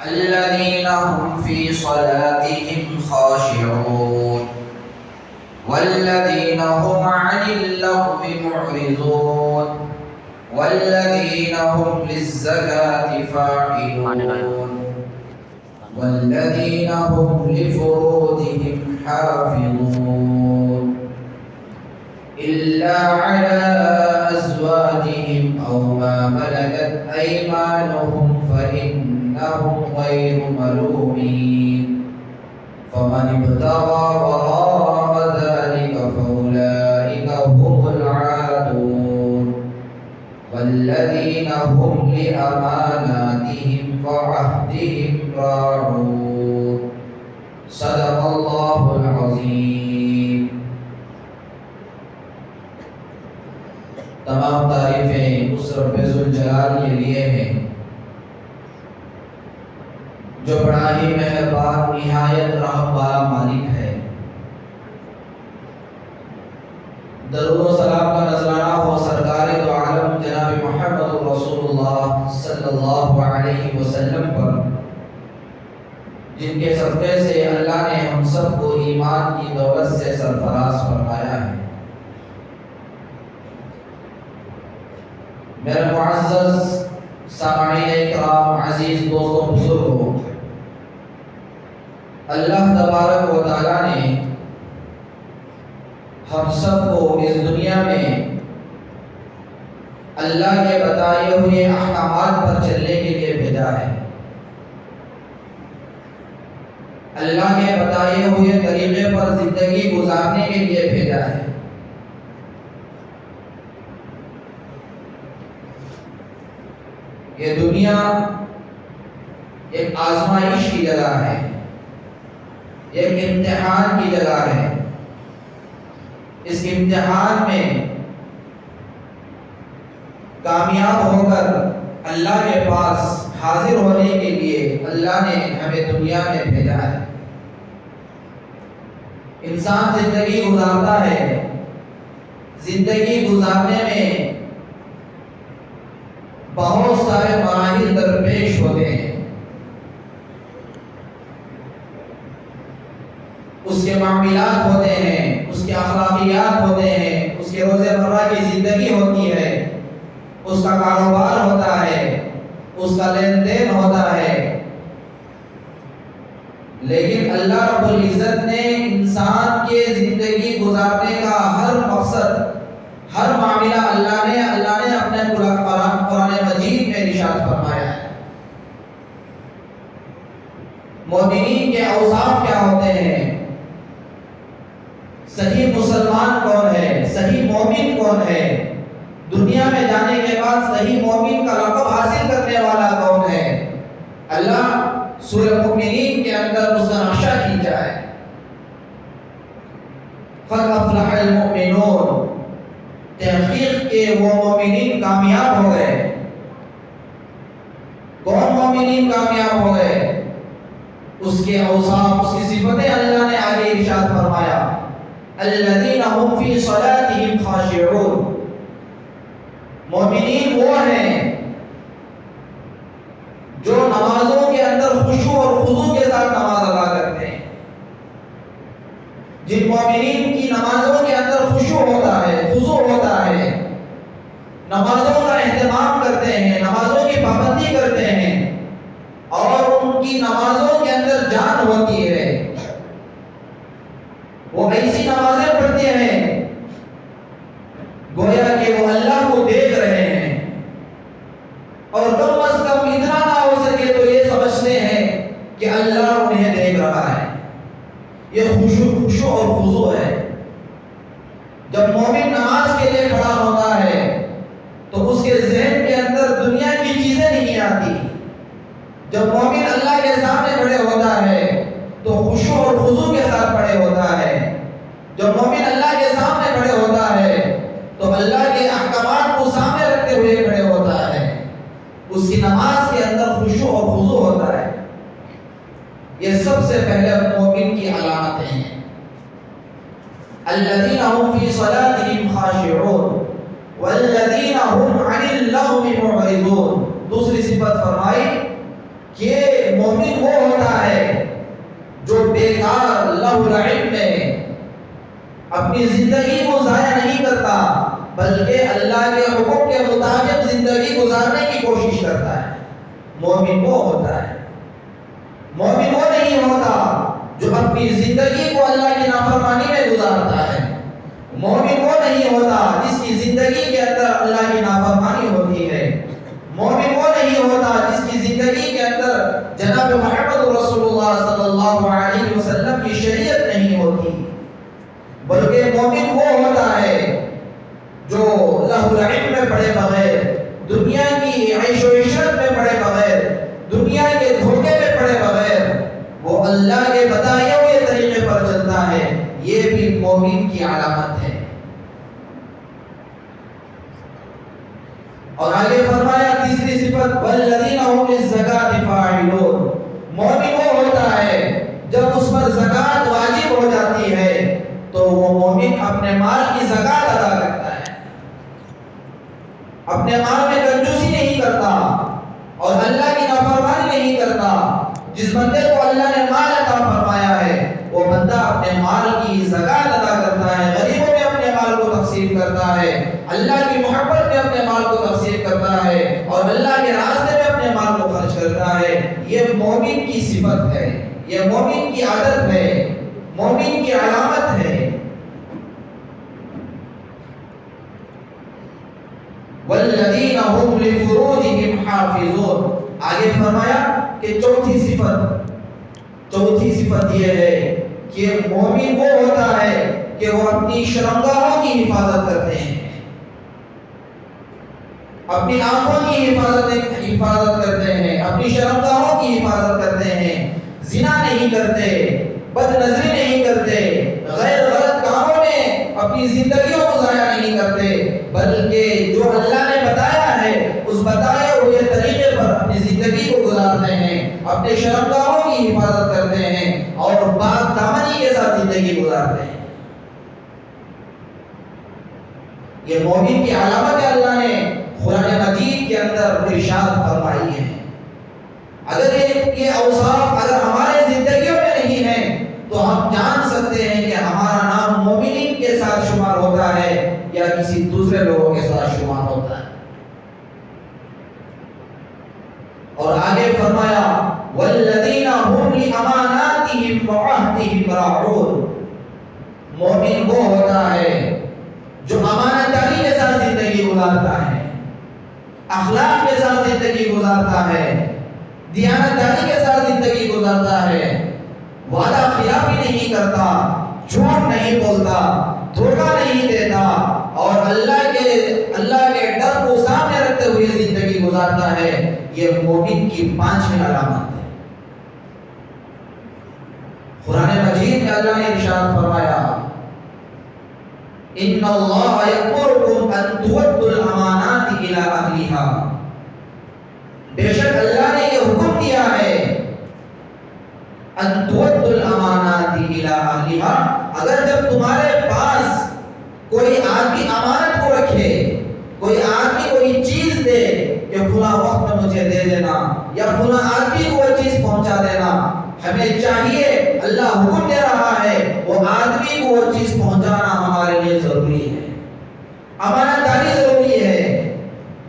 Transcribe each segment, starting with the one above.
الذين هم في صلاتهم خاشعون والذين هم عن اللغو معرضون والذين هم للزكاة فاعلون والذين هم لفروجهم حافظون إلا على أزواجهم أو ما ملكت أيمانهم فإنهم غير ملومين فمن ابتغى وراء ذلك فأولئك هم العادون والذين هم لأماناتهم وعهدهم راعون صدق الله العظيم. تمام تعریفیں اس رب ذوالجلال کے لیے ہیں جو بڑا ہی مہربان نہایت رحم والا مالک ہے. درود و سلام کا نذرانہ ہو سرکار دو عالم جناب محمد رسول اللہ صلی اللہ علیہ وسلم پر، جن کے صدقے سے اللہ نے ہم سب کو ایمان کی دولت سے سرفراز فرمایا ہے. میرے معزز سامعین اکرام، عزیز دوستوں، بزرگوں، اللہ تبارک و تعالیٰ نے ہم سب کو اس دنیا میں اللہ کے بتائے ہوئے احکامات پر چلنے کے لیے بھیجا ہے. اللہ کے بتائے ہوئے طریقے پر زندگی گزارنے کے لیے بھیجا ہے. یہ دنیا ایک آزمائش کی جگہ ہے، ایک امتحان کی جگہ ہے. اس امتحان میں کامیاب ہو کر اللہ کے پاس حاضر ہونے کے لیے اللہ نے ہمیں دنیا میں بھیجا ہے. انسان زندگی گزارتا ہے، زندگی گزارنے میں بہت سارے مراحل درپیش ہوتے ہیں. اس کے معاملات ہوتے ہیں، اس کے اخلاقیات ہوتے ہیں، اس کے روزمرہ کی زندگی ہوتی ہے، اس کا کاروبار ہوتا ہے، اس کا لین دین ہوتا ہے. لیکن اللہ رب العزت نے انسان کے زندگی گزارنے کا ہر مقصد، ہر معاملہ اللہ نے اپنے قرآن مجید میں ارشاد فرمایا ہے. مومنین کے اوصاف کیا ہوتے ہیں، صحیح مسلمان کون ہے، صحیح مومن کون ہے، دنیا میں جانے کے بعد صحیح مومن کا لقب حاصل کرنے والا کون ہے. اللہ سورہ مومنین کے اندر اس کا نقشہ کھینچا ہے. قد افلح المؤمنون، تحقیق کے وہ مومنین کامیاب ہو گئے. کون مومنین کامیاب ہو گئے؟ اس کے اوصاف، اس کی صفتیں اللہ نے آگے ارشاد فرمایا. الذین هم فی صلاتهم خاشعون، مومنین وہ ہیں جو نمازوں کے اندر خشوع اور خضوع کے ساتھ نماز ادا کرتے ہیں. جن مومنین کی نمازوں کے اندر خشوع ہوتا ہے، خضوع ہوتا ہے، نمازوں کا اہتمام کرتے ہیں، نمازوں کی پابندی کرتے ہیں اور ان کی نمازوں کے اندر جان ہوتی ہے، وہ ایسی نمازیں پڑھتے ہیں گویا کہ وہ اللہ کو دیکھ رہے ہیں، اور کم از کم اتنا نہ ہو سکے تو یہ سمجھتے ہیں کہ اللہ انہیں دیکھ رہا ہے. یہ خشوع اور خضوع ہے. جب مومن نماز کے لیے کھڑا ہوتا ہے تو اس کے ذہن کے اندر دنیا کی چیزیں نہیں آتی. جب مومن اللہ کے سامنے کھڑے ہوتا ہے تو خشوع اور خضوع کے ساتھ کھڑے ہوتا ہے. جب مومن اللہ کے سامنے کھڑے ہوتا ہے تو اللہ کے احکامات کو سامنے رکھتے ہوئے کھڑے ہوتا ہے. اس کی نماز کے اندر خشوع اور خضوع ہوتا ہے. یہ سب سے پہلے مومن کی علامتیں ہیں. الذین هم فی صلاتهم خاشعون والذین هم عن اللغو معرضون. دوسری صفت فرمائی کہ مومن وہ ہوتا ہے جو بیکار لہو لعب میں اپنی زندگی کو ضائع نہیں کرتا، بلکہ اللہ کے حکم کے مطابق زندگی گزارنے کی کوشش کرتا ہے۔ مومن وہ ہوتا ہے، مومن وہ نہیں ہوتا جو اپنی زندگی کو اللہ کی نافرمانی میں گزارتا ہے۔ مومن وہ نہیں ہوتا جس کی زندگی کے اندر اللہ کی نافرمانی ہوتی ہے۔ مومن وہ نہیں ہوتا جس کی زندگی کے اندر جناب محمد رسول اللہ صلی اللہ علیہ وسلم کی شریعت نہیں ہوتی، بلکہ مومن وہ ہوتا ہے جو لہو لعب میں پڑے بغیر، دنیا کی عیش و عشرت میں پڑے بغیر، دنیا کے دھوکے میں پڑے بغیر وہ اللہ کے بتائے ہوئے طریقے پر چلتا ہے۔ یہ بھی مومن کی علامت ہے۔ اور آگے فرمایا تیسری صفت والذین هم للزکاۃ فاعلون، مومن وہ ہوتا ہے جب اس پر زکوٰۃ واجب ہو جاتی ہے تو وہ مومن اپنے مال کی زکوٰۃ ادا کرتا ہے، اپنے مال میں کنجوسی نہیں کرتا اور اللہ کی نافرمانی نہیں کرتا۔ جس بندے کو اللہ نے مال عطا فرمایا ہے وہ بندہ اپنے مال کی زکوٰۃ ادا کرتا ہے، غریبوں میں اپنے مال کو تقسیم کرتا ہے، اللہ کی محبت میں اپنے مال کو تقسیم کرتا ہے اور اللہ کے راستے میں اپنے مال کو خرچ کرتا ہے۔ یہ مومن کی صفت ہے، یہ مومن کی عادت ہے، مومن کی علامت ہے۔ والذین هم لفروجهم حافظون، آگے فرمایا کہ چوتھی صفت یہ ہے کہ مومن وہ ہوتا ہے کہ وہ اپنی شرمگاہوں کی حفاظت کرتے ہیں، اپنی آنکھوں کی حفاظت کرتے ہیں، اپنی شرمگاہوں کی حفاظت کرتے ہیں، زنا نہیں کرتے، بد نظری نہیں کرتے، غیر غلط کاموں میں اپنی زندگیوں کو ضائع نہیں کرتے، بلکہ جو اللہ نے بتایا ہے اس بتائے ہوئے طریقے پر اپنی زندگی کو گزارتے ہیں، اپنے شرمگاہوں کی حفاظت کرتے ہیں اور پاک دامنی کے ساتھ زندگی گزارتے ہیں۔ یہ مومن کی علامت اللہ نے قرآن مجید کے اندر ارشاد فرمائی ہے۔ اگر یہ اوصاف اگر ہمارے زندگیوں میں نہیں ہیں تو ہم جان سکتے ہیں کہ ہمارا نام مومنین کے ساتھ شمار ہوتا ہے یا کسی دوسرے لوگوں کے ساتھ شمار ہوتا ہے۔ اور آگے فرمایا والذین هم لاماناتهم وعهدهم راعون، مومن وہ ہوتا ہے جو امانت داری کے ساتھ زندگی گزارتا ہے، اخلاق کے ساتھ زندگی گزارتا ہے، دیانتداری کے ساتھ زندگی گزارتا ہے، وعدہ خلافی نہیں کرتا، جھوٹ نہیں بولتا، دھوکہ نہیں دیتا اور اللہ کے ڈر کو سامنے رکھتے ہوئے زندگی گزارتا ہے۔ یہ مومن کی پانچویں علامت ہے۔ قرآن مجید میں اللہ نے ارشاد فرمایا ان اللہ یأمرکم ان تؤدوا الامانات الی اہلھا، بے شک اللہ نے یہ حکم دیا ہے ان تؤدوا الامانات الی اہلھا، اگر جب تمہارے پاس کوئی آدمی امانت کو رکھے، کوئی آدمی کوئی چیز دے کہ فلاں وقت میں مجھے دے دینا یا فلاں آدمی کو وہ چیز پہنچا دینا، ہمیں چاہیے، اللہ حکم دے رہا ہے وہ آدمی کو وہ چیز پہنچانا ہمارے لیے ضروری ہے، امانت داری ضروری ہے۔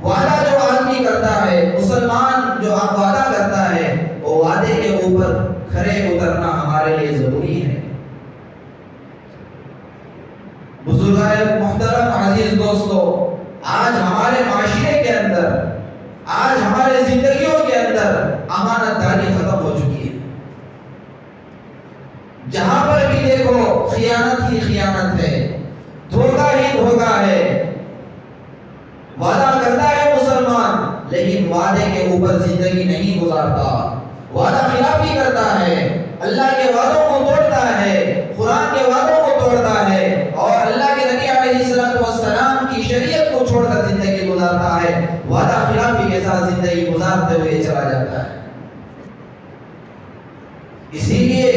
وعدہ جو آدمی کرتا ہے، مسلمان جو وعدہ کرتا ہے، وہ وعدے کے اوپر کھرے اترنا ہمارے لیے ضروری ہے۔ بزرگان محترم عزیز دوستو، آج ہمارے معاشرے کے اندر، آج ہمارے زندگیوں کے اندر امانت داری ختم ہو چکی ہے۔ جہاں پر بھی دیکھو خیانت ہی خیانت ہے، دھوکہ ہی دھوکہ ہے۔ وعدہ کرتا ہے مسلمان لیکن وعدے کے اوپر زندگی نہیں گزارتا، وعدہ خلافی کرتا ہے، اللہ کے وعدوں کو توڑتا ہے، قرآن کے وعدوں کو توڑتا ہے اور اللہ کے نبی علیہ السلام کی شریعت کو چھوڑ کر زندگی گزارتا ہے، وعدہ خلافی کے ساتھ زندگی گزارتے ہوئے چلا جاتا ہے۔ اسی لیے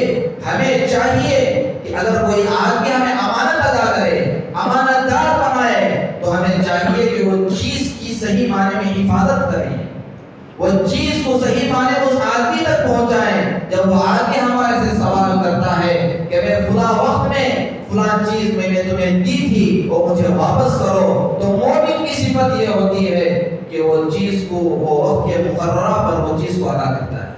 ہمیں چاہیے کہ اگر کوئی آدمی ہمیں امانت ادا کرے، امانت دار بنائے، تو ہمیں چاہیے کہ وہ چیز کی صحیح معنی میں حفاظت کریں، وہ چیز کو صحیح معنی میں اس آدمی تک پہنچائیں. جب وہ آدمی ہمارے سے سوال کرتا ہے کہ میں فلاں وقت میں فلاں چیز میں نے تمہیں دی تھی وہ مجھے واپس کرو، تو مومن کی صفت یہ ہوتی ہے کہ وہ چیز کو وہ وقت کے مقررہ پر وہ چیز کو ادا کرتا ہے.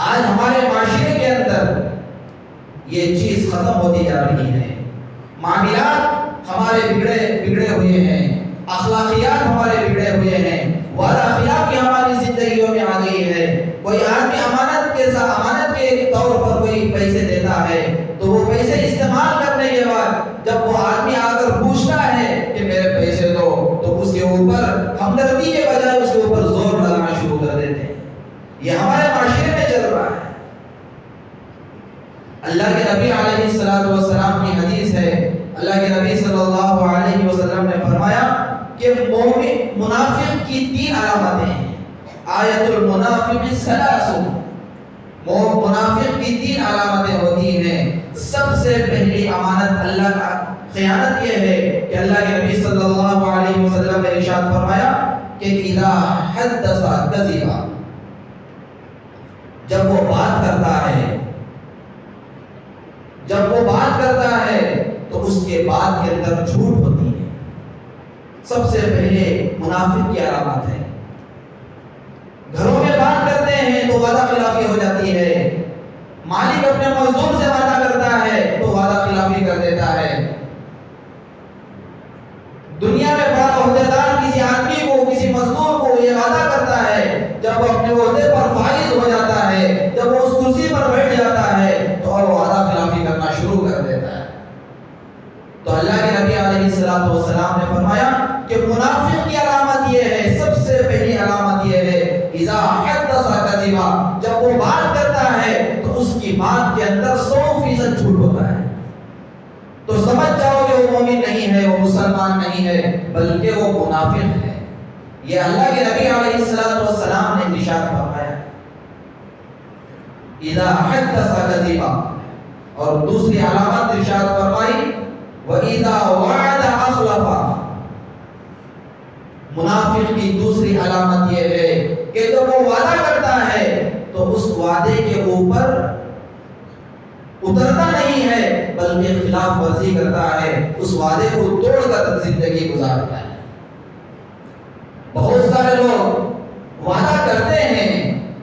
آج ہمارے معاشرے کے اندر یہ چیز ختم ہوتی جا رہی ہے. معاملات ہمارے بگڑے ہوئے ہیں، اخلاقیات ہمارے بگڑے ہوئے ہیں، وعدہ خلافی ہماری زندگیوں میں آ گئی ہے. کوئی آدمی امانت کے طور پر کوئی پیسے دیتا ہے تو وہ پیسے استعمال کرنے کے بعد جب وہ آدمی آ کر پوچھتا ہے کہ میرے پیسے دو، تو اس کے اوپر ہمدردی کے بجائے اس کے اوپر زور لگانا شروع کر دیتے ہیں. یہ ہمارے معاشرے میں چل رہا ہے. اللہ کے نبی علیہ الصلوۃ والسلام کی حدیث ہے، اللہ کے نبی صلی اللہ علیہ وسلم نے فرمایا کہ مومن منافق کی 3 علامتیں ہیں. آیت المنافق ثلاث، منافق کی 3 علامتیں ہوتی ہیں. سب سے پہلی امانت اللہ کا خیانت یہ ہے کہ اللہ کے نبی صلی اللہ علیہ وسلم نے ارشاد فرمایا کہ اذا حدث کذب، جب وہ بات کرتا ہے تو اس کے بات کے اندر جھوٹ ہوتی ہے. سب سے پہلے منافق کی علامت ہے. گھروں میں بات کرتے ہیں تو وعدہ خلافی ہو جاتی ہے. مالک اپنے مزدور سے وعدہ کرتا ہے تو وعدہ خلافی کر دیتا ہے. دنیا میں بڑا عہدیدار کسی آدمی کو، کسی مزدور کو یہ وعدہ کرتا ہے، جب وہ اپنے عہدے پر فائز ہو جاتا ہے، جب وہ اس کرسی پر بیٹھ جاتا ہے تو وہ وعدہ خلافی کرنا شروع کر دیتا ہے. تو اللہ کے نبی علیہ الصلوۃ والسلام نے فرمایا کہ منافق کی علامت یہ ہے، سب سے پہلی علامت یہ ہے اذا حدث کذب، جب وہ بات کرتا ہے تو اس کی بات کے اندر 100% جھوٹ ہوتا ہے. تو سمجھ جاؤ کہ وہ مومن نہیں ہے، وہ مسلمان نہیں ہے، بلکہ وہ منافق ہے. یہ اللہ کے نبی علیہ الصلوۃ والسلام نے ارشاد فرمایا اذا حدث کذب. اور دوسری علامت ارشاد فرمائی وَإِذَا وَعَدَ أَخْلَفَ. منافق کی دوسری علامت یہ ہے کہ جب وہ وعدہ کرتا ہے تو اس وعدے کے اوپر اترتا نہیں ہے بلکہ خلاف ورزی کرتا ہے، اس وعدے کو توڑ کر زندگی گزارتا ہے. بہت سارے لوگ وعدہ کرتے ہیں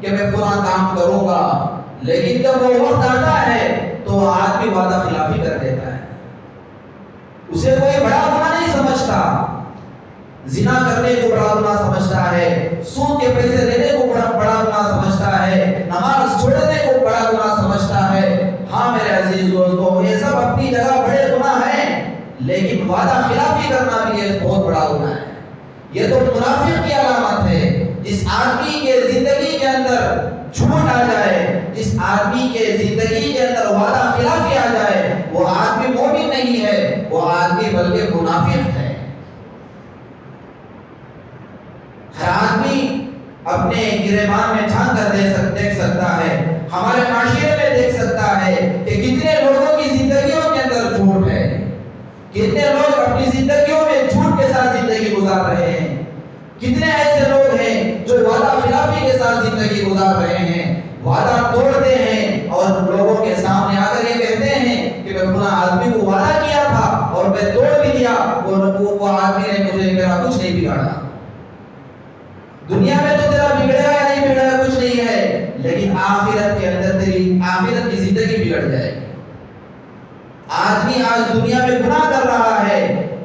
کہ میں پورا کام کروں گا، لیکن جب وہ وقت آتا ہے تو آدمی وعدہ خلافی کر دیتا ہے. اسے کوئی بڑا گناہ نہیں سمجھتا، زنا کرنے کو بڑا گناہ سمجھتا ہے، سود کے پیسے لینے کو بڑا گناہ سمجھتا ہے، نماز چھوڑنے کو بڑا گناہ سمجھتا ہے. ہاں میرے عزیز دوستو، یہ سب اپنی جگہ بڑے گناہ ہیں، لیکن وعدہ خلافی کرنا بھی ایک بہت بڑا گناہ ہے. یہ تو منافق کی علامت ہے. جس آدمی کے زندگی کے اندر جھوٹ آ جائے، جس آدمی کے زندگی کے اندر وعدہ خلافی آ جائے، وہ آدمی مومن نہیں ہے، وہ آدمی بلکہ منافق ہے. ہر آدمی اپنے گریبان میں جھانک کر دیکھ سکتا ہے، ہمارے معاشرے میں دیکھ سکتا ہے کہ کتنے لوگوں کی زندگیوں کے اندر جھوٹ ہے، کتنے لوگ اپنی زندگیوں میں جھوٹ کے ساتھ زندگی گزار رہے ہیں، کتنے ایسے لوگ ہیں جو وعدہ خلافی کے ساتھ زندگی گزار رہے ہیں. وعدہ توڑتے ہیں اور لوگوں کے سامنے آ کر یہ کہتے ہیں کہ میں فلاں آدمی کو وعدہ کیا تھا اور میں توڑ بھی دیا، وہ آدمی نے مجھے میرا کچھ نہیں بگاڑا. دنیا میں تو تیرا بگڑا یا نہیں بگڑا کچھ نہیں ہے، لیکن آخرت کے اندر تیری آخرت کی زندگی بگڑ جائے گی. آدمی آج دنیا میں گناہ کر رہا ہے،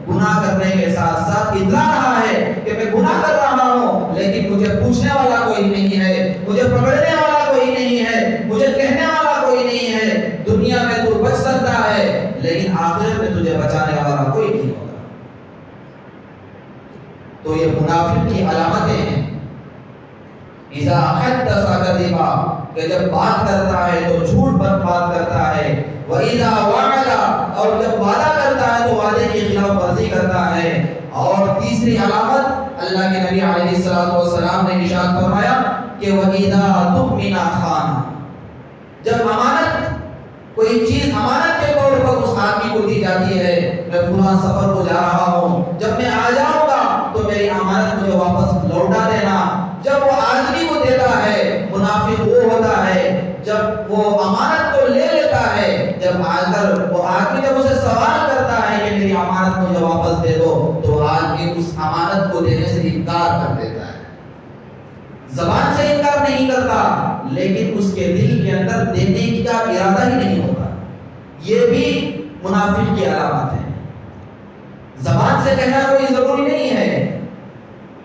گناہ کرنے کے ساتھ ساتھ اتنا رہا ہے کہ میں گناہ کر رہا ہوں، لیکن مجھے پوچھنے والا کوئی نہیں ہے، مجھے پکڑنے والا کوئی نہیں ہے، مجھے کہنے والا کوئی نہیں ہے. دنیا میں تو بچ سکتا ہے، لیکن آخرت میں تجھے بچانے والا کوئی نہیں ہوگا. تو یہ منافق کی علامتیں ہیں. اذا حدث کذب، کہ جب بات کرتا ہے تو جھوٹ پر بات کرتا ہے. وَإِذَا وَعَدَ، اور جب وعدہ کرتا ہے تو وعدے کی خلاف ورزی کرتا ہے. اور تیسری علامت اللہ کے نبی علیہ الصلوۃ والسلام نے ارشاد فرمایا کہ وَإِذَا تُؤْمِنَ خَانَ، جب امانت کوئی چیز امانت کے طور پر اس آدمی کو دی جاتی ہے، میں فلاں سفر کو جا رہا ہوں، جب میں آ جاؤں گا تو میری امانت مجھے واپس جب آ کر وہ آدمی جب اسے سوال کرتا ہے کہ میری امانت مجھے واپس دے دو، تو آدمی اس امانت کو دینے سے انکار کر دیتا ہے، زبان سے انکار نہیں کرتا لیکن اس کے دل کے اندر دینے کا ارادہ ہی نہیں ہوتا۔ یہ بھی منافق کی علامت ہے۔ زبان سے کہنا کوئی ضروری نہیں ہے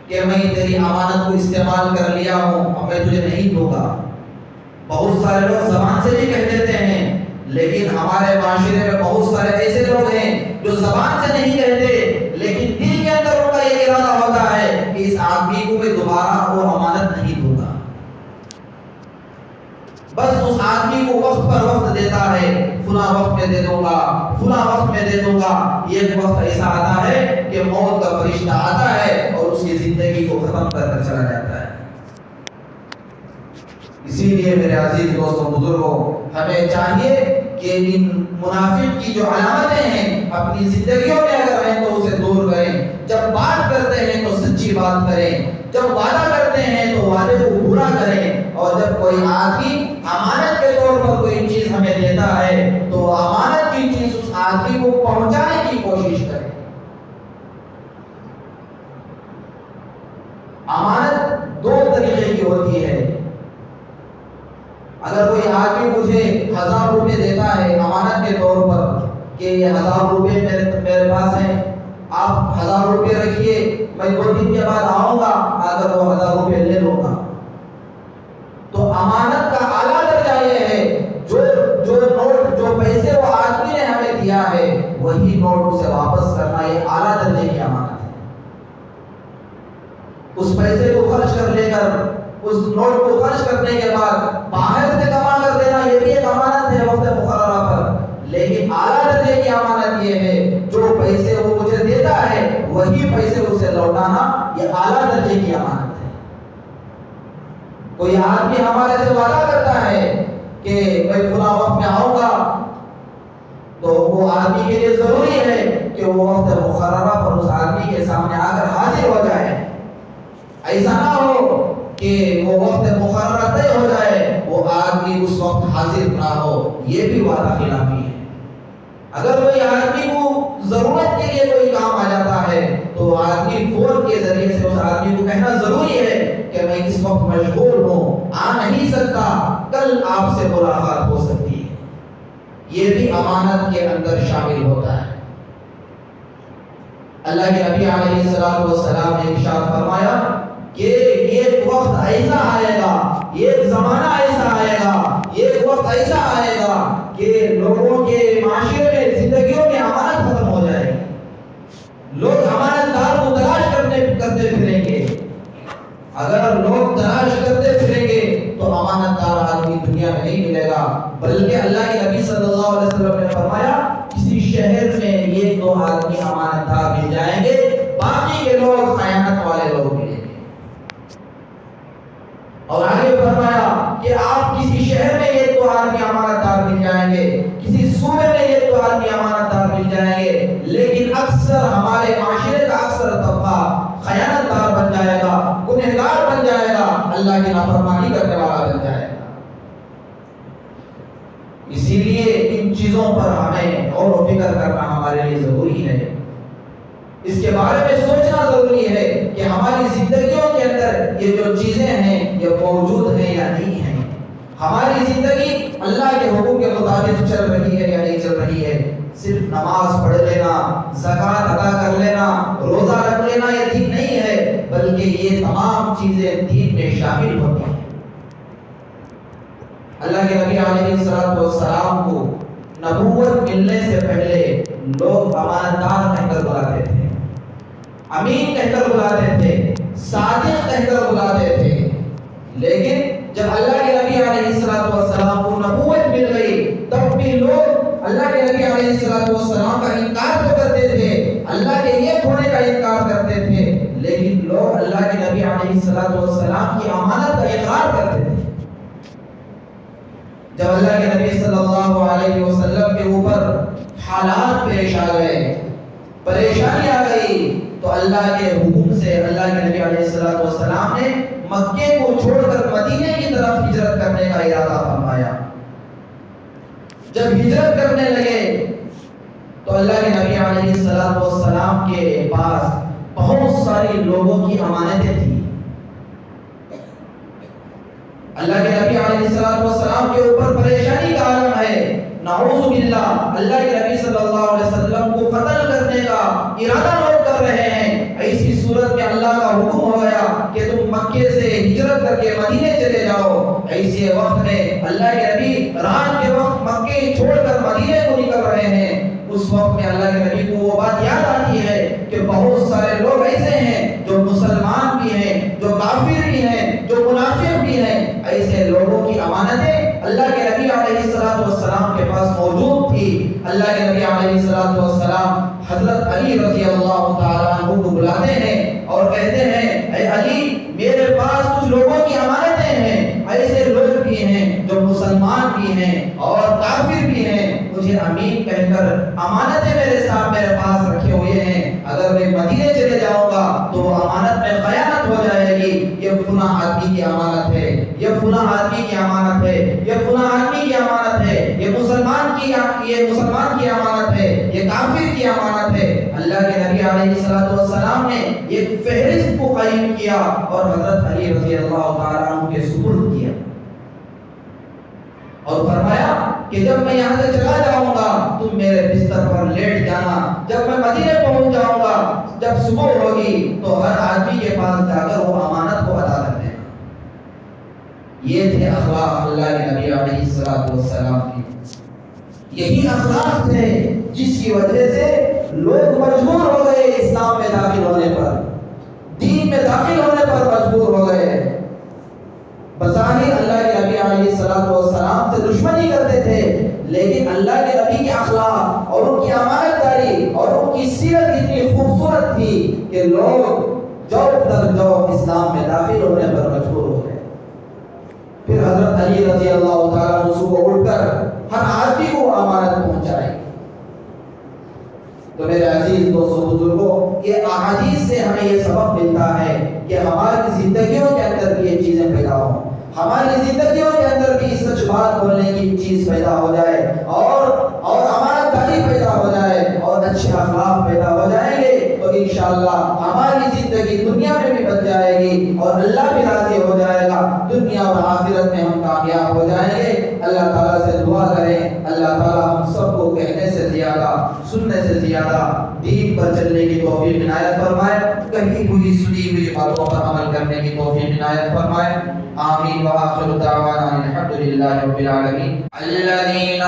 کہ میں تیری امانت کو استعمال کر لیا ہوں، اب میں تجھے نہیں دوں گا۔ بہت سارے لوگ زبان سے بھی کہہ دیتے ہیں، لیکن ہمارے معاشرے میں بہت سارے ایسے لوگ ہیں جو زبان سے نہیں کہتے لیکن دل کے اندر ان کا یہ ارادہ ہوتا ہے کہ اس آدمی کو میں دوبارہ وہ امانت نہیں دوں گا۔ بس اس آدمی کو وقت پر وقت دیتا ہے، فلاں وقت میں دے دوں گا، فلاں وقت میں دے دوں گا۔ یہ وقت ایسا آتا ہے کہ موت کا فرشتہ آتا ہے اور اس کی زندگی کو ختم کر کر چلا جاتا ہے۔ اسی لیے میرے عزیز دوستوں بزرگوں، ہمیں چاہیے کہ ان منافق کی جو علامتیں ہیں اپنی زندگیوں میں اگر ہیں تو اسے دور کریں۔ جب بات کرتے ہیں تو سچی بات کریں، جب وعدہ کرتے ہیں تو وعدے کو پورا کریں، اور جب کوئی آدمی امانت کے طور پر کوئی چیز ہمیں دیتا ہے تو امانت کی چیز اس آدمی کو پہنچانے کی کوشش کریں۔ امانت دو طریقے کی ہوتی ہے۔ اگر کوئی آدمی مجھے 1000 روپے دیتا ہے امانت کے طور پر کہ یہ 1000 روپے میرے پاس ہیں، آپ 1000 روپے رکھیے، میں 2 دن کے بعد آؤں گا، اگر وہ 1000 روپے لے لوں گا، تو امانت کا اعلیٰ درجہ یہ ہے جو نوٹ جو پیسے وہ آدمی نے ہمیں دیا ہے وہی نوٹ اسے واپس کرنا، یہ اعلیٰ درجے کی امانت ہے۔ اس پیسے کو خرچ کر لے کر، اس نوٹ کو خرچ کرنے کے بعد باہر سے کما کر دینا، یہ بھی ایک امانت ہے وقت مقررہ پر، لیکن اعلیٰ درجے کی امانت یہ ہے جو پیسے وہ مجھے دیتا ہے وہی پیسے اسے لوٹانا، یہ اعلیٰ درجے کی امانت ہے۔ کوئی آدمی ہمارے سے وعدہ کرتا ہے کہ میں فلاں وقت میں آؤں گا، تو وہ آدمی کے لیے ضروری ہے کہ وہ وقت مقررہ پر اس آدمی کے سامنے آ کر حاضر ہو جائے۔ ایسا نہ ہو کہ وہ وقت مقررہ طے ہو جائے، وہ آدمی اس وقت حاضر نہ ہو، یہ بھی وعدہ خلافی ہے۔ اگر کوئی آدمی کو ضرورت کے لیے کوئی کام آ جاتا ہے تو آدمی فون کے ذریعے سے اس آدمی کو کہنا ضروری ہے کہ میں اس وقت مشغول ہوں، آ نہیں سکتا، کل آپ سے ملاقات ہو سکتی ہے۔ یہ بھی امانت کے اندر شامل ہوتا ہے۔ اللہ کے نبی علیہ السلام نے ارشاد فرمایا کہ ایک وقت ایسا آئے گا، ایک زمانہ ایسا آئے گا، ایک وقت ایسا آئے گا کہ لوگوں کے معاشرے میں زندگیوں میں امانت ختم ہو جائے گی۔ لوگ امانت دار کو تلاش کرتے پھریں گے۔ اگر لوگ تلاش کرتے پھریں گے تو امانت دار آدمی دنیا میں نہیں ملے گا، بلکہ اللہ کے نبی صلی اللہ علیہ وسلم نے فرمایا کسی شہر میں یہ 2 آدمی امانت دار مل جائیں گے، باقی کے لوگ خیانت والے لوگ ملیں گے۔ اور آگے فرمایا کہ آپ کسی شہر میں یہ 2 آدمی امانت دار مل جائیں گے، کسی صوبے میں یہ 2 آدمی امانت دار مل جائیں گے، لیکن اکثر ہمارے معاشرے کا اکثر طبقہ خیانت دار بن جائے گا، گنہگار بن جائے گا، اللہ کی نافرمانی کرنے والا بن جائے گا۔ اسی لیے ان چیزوں پر ہمیں غور و فکر کرنا ہمارے لیے ضروری ہے۔ اس کے بارے میں سوچنا ضروری ہے کہ ہماری زندگیوں کے اندر یہ جو چیزیں ہیں یہ موجود ہیں یا نہیں ہیں۔ ہماری زندگی اللہ کے حکم کے مطابق چل رہی ہے یا نہیں چل رہی ہے۔ صرف نماز پڑھ لینا، زکوٰۃ ادا کر لینا، روزہ رکھ لینا یہ دین نہیں ہے، بلکہ یہ تمام چیزیں دین میں شامل ہوتی ہیں۔ اللہ کے نبی علیہ السلام کو نبوت ملنے سے پہلے لوگ امانتدار کہہ کر بلاتے تھے، امین کہہ کر بلاتے تھے، صادق کہہ کر بلاتے تھے، لیکن جب اللہ کے نبی علیہ السلام کو نبوت مل گئی تب بھی لوگ اللہ کے نبی علیہ السلام کا انکار تو کرتے تھے، اللہ کے ایک ہونے کا انکار کرتے تھے، لیکن لوگ اللہ کے نبی علیہ السلام کی امانت کا اقرار کرتے تھے۔ جب اللہ کے نبی صلی اللہ علیہ وسلم کے اوپر حالات پیش آ گئے، پریشانی آ گئی، تو اللہ کے حکم سے اللہ کے نبی علیہ السلام نے مکے کو چھوڑ کر مدینے کی طرف ہجرت کرنے کا ارادہ فرمایا۔ جب جب ہجرت کرنے لگے تو اللہ کے نبی علیہ السلام کے پاس بہت ساری لوگوں کی امانتیں تھیں. اللہ کے نبی علیہ السلام کے اوپر پریشانی کا عالم ہے. نعوذ باللہ اللہ کے نبی صلی اللہ علیہ وسلم کو قتل کرنے کا ارادہ لوگ کر رہے ہیں. ایسی صورت میں اللہ کا حکم ہو گیا کہ تم مکے سے ہجرت کر کے مدینے چلے جاؤ. ایسے وقت میں اللہ کے نبی رات کے وقت مکے چھوڑ کر مدینے کو نکل رہے ہیں. اس وقت میں اللہ کے نبی کو وہ بات یاد آتی ہے کہ بہت سارے لوگ ایسے ہیں جو مسلمان بھی ہیں, جو کافر بھی ہیں, جو منافق بھی ہیں. ایسے لوگوں کی امانتیں اللہ کے نبی علیہ السلام کے پاس موجود تھی. اللہ کے نبی علیہ السلام حضرت علی رضی اللہ تعالیٰ عنہ کو بلاتے ہیں اور کہتے ہیں اے علی, میرے پاس کچھ لوگوں کی امانتیں ہیں. ایسے لوگ بھی ہیں جو مسلمان بھی ہیں اور کافر بھی ہیں. مجھے امین کہہ کر امانتیں میرے ساتھ میرے پاس رکھے ہوئے ہیں. اگر میں مدینے چلے جاؤں گا تو وہ امانت میں خیانت ہو جائے گی. یہ فلاں آدمی کی امانت ہے, یہ فلاں آدمی کی امانت ہے, یہ فلاں آدمی کی امانت ہے, یہ مسلمان کی امانت ہے, یہ کافر کی امانت ہے. اللہ کے نبی علیہ السلام نے ایک فہرست کو قائم کیا اور حضرت علی رضی اللہ تعالیٰ عنہ کے سپرد کیا اور فرمایا کہ جب میں یہاں سے چلا جاؤں گا تم میرے بستر پر لیٹ جانا. جب میں مدینے پہنچ جاؤں گا, جب صبح ہوگی تو ہر آدمی کے پاس جا کر وہ امانت کو ادا کر دینا. یہ تھے اخلاق اللہ کے نبی علیہ السلام کی. یہی اخلاق تھے جس کی وجہ سے لوگ مجبور ہو گئے اسلام میں داخل ہونے پر, دین میں داخل ہونے پر مجبور ہو گئے. بظاہر اللہ کے نبی علیہ السلام سے دشمنی کرتے تھے, لیکن اللہ کے نبی کے اخلاق اور ان کی امانت داری اور ان کی سیرت اتنی خوبصورت تھی کہ لوگ جو اسلام میں داخل ہونے پر مجبور ہو گئے. پھر حضرت علی رضی اللہ تعالیٰ عنہ صبح اٹھ کر ہر آدمی کو امانت پہنچائی. تو میرے عزیز دوستو بزرگوں, یہ احادیث سے ہمیں یہ سبق ملتا ہے کہ ہماری زندگیوں کے اندر بھی یہ چیزیں پیدا ہوں, ہماری زندگیوں کے اندر بھی سچ بات بولنے کی چیز پیدا ہو جائے اور امانت داری پیدا ہو جائے اور اچھے اخلاق پیدا ہو جائیں گے تو انشاءاللہ ہماری زندگی دنیا میں بھی بچ جائے گی اور اللہ بھی راضی ہو جائے گا. دنیا اور آخرت میں ہم کامیاب ہو جائیں گے. اللہ تعالیٰ سے دعا کریں اللہ تعالیٰ ہم سب کو کہنے سے زیادہ سننے سے زیادہ دین پر چلنے کی توفیق عنایت فرمائے, کہیں ہوئی سنی ہوئی باتوں پر عمل کرنے کی توفیق عنایت فرمائے. آمین. وآخر دعوانا الحمد للہ رب العالمین. الذین